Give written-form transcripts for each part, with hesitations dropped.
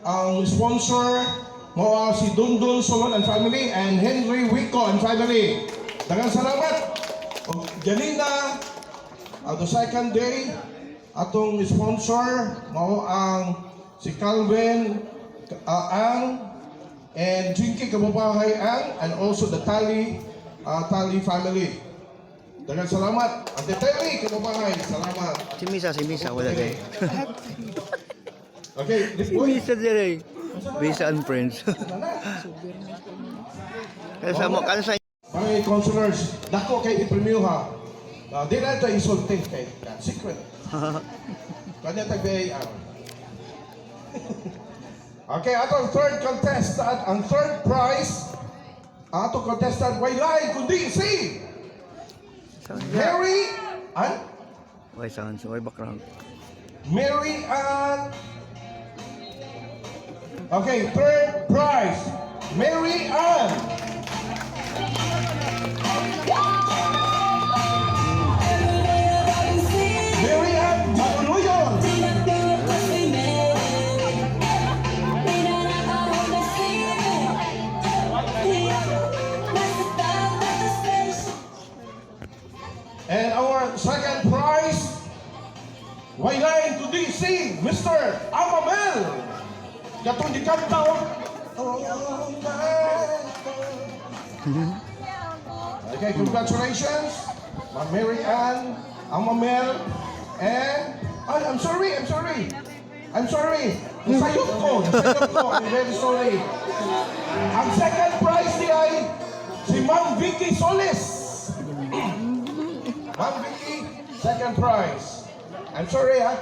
ang sponsor mo si Dundun Solon and family and Henry Wico and family. Daghang salamat. O Janina, the second day, atong sponsor mo ang si Calvin Ang and Jinky Kabubahay Ang and also the Tali family. Daghang salamat. Ate Terry Kabubahay, salamat. Si Misa, wala kayo. Okay, this Si boy. Misa dire. Misa and friends. Kaya mo, kansa Mga counselors, dako kay i-premyo ha. Di na ito isulti kay secret. Kanya tagbay Okay, atong third contestant, ang third prize, atong contestant, waylay kundi si Mary Ann. Why sounds, why background? Mary Ann. Okay, third prize, Mary Ann. Mary Ann Mauluyon. And our second prize, waylain to DC, Mr. Amamel. Gatong di kanta Okay, congratulations, Ma'am Mary Ann, Amamel, and I'm sorry. Nasayop ko. I'm very sorry. Ang second prize niya ay si Ma'am Vicky Solis. Ma'am Vicky, second prize. I'm sorry, ha?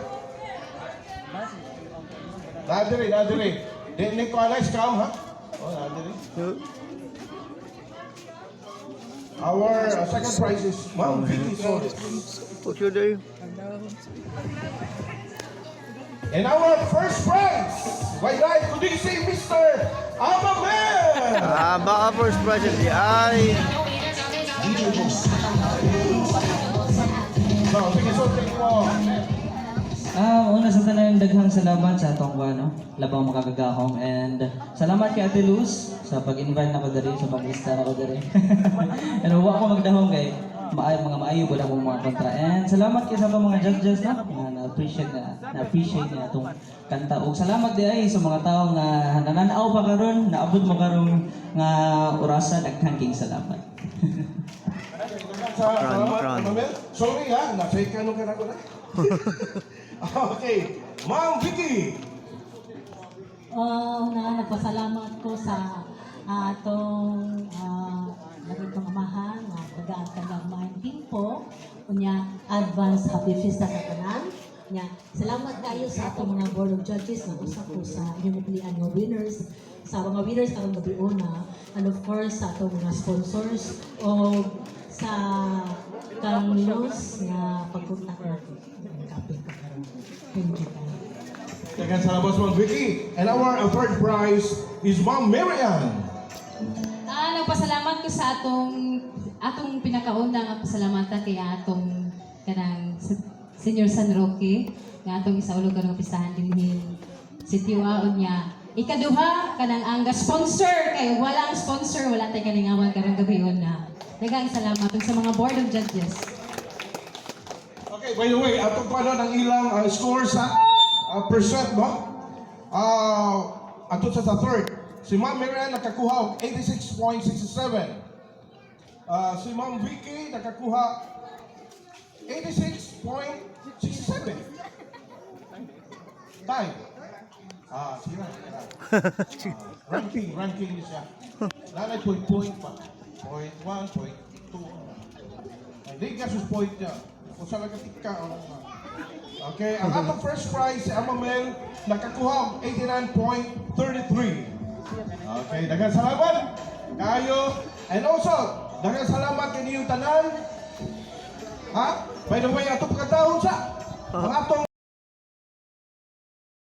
Nadiri. Di ko alay scam, ha? Oh, nadiri. Our second prize is Ma'am Vicky Solis. What's your day? And our first prize, waylay kundi si Mr. Amamel. Baka first project di ay So, sige, so, thank you all. Una sa tanan, daghang salamat sa atong labang makakagahong, and salamat kay Ate Luz sa pag-invite na ko diri, sa pag-lista na ko diri. And huwag ako magdahong kay mga maayo wala akong mga kontra. And salamat kay sa mga judges na-appreciate na atong kanta. Ug salamat di ay sa mga tao nga nananaw pa karon, naabot mo karong nga orasan, nagthanking salamat. Salamat, Ron. Amamel. Sorry, ha? Nasa ikano ka na ko na. Okay, Ma'am Vicky. Nagpasalamat ko sa atong nagitong amahan na pag-aantag ng timpo. Unya, advance happy fiesta sa tanan. Unya, salamat kayo sa atong mga board of judges na usap ko sa inyong pilihan ng winners. Sa mga winners karong gabi una. And of course, sa atong mga sponsors o sa Carlos na pagpunta ko. Thank you. Daghang salamat, Ma'am Vicky. And our third prize is Ma'am Marian. Nagpasalamat ko sa atong pinakauna nga pasalamatan kay atong kanang Senior San Roque nga atong isaulog karong pistahan dinhi si Tiwaon niya. Ikaduha kanang ang sponsor kay walang sponsor wala tay kalingawan karong gabi na. Daghang salamat sa mga board of judges. Okay, by the way, atong paano ng ilang scores ha? Percent ba? Ato sa third. Si Ma'am Marian nakakuha og 86.67. Si Ma'am Vicky nakakuha 86.67. Time. Sige na. Ranking niya siya. Nanay point pa. Point 1, point 2. Hindi ka sus point niya. Kung saan nagkatika o Okay, ang atong first prize si Amamel nakakuha 89.33. Okay, daghang salamat kayo. And also, daghang salamat kaniyong tanan. Ha? By the way, atong pagkataon sa ang atong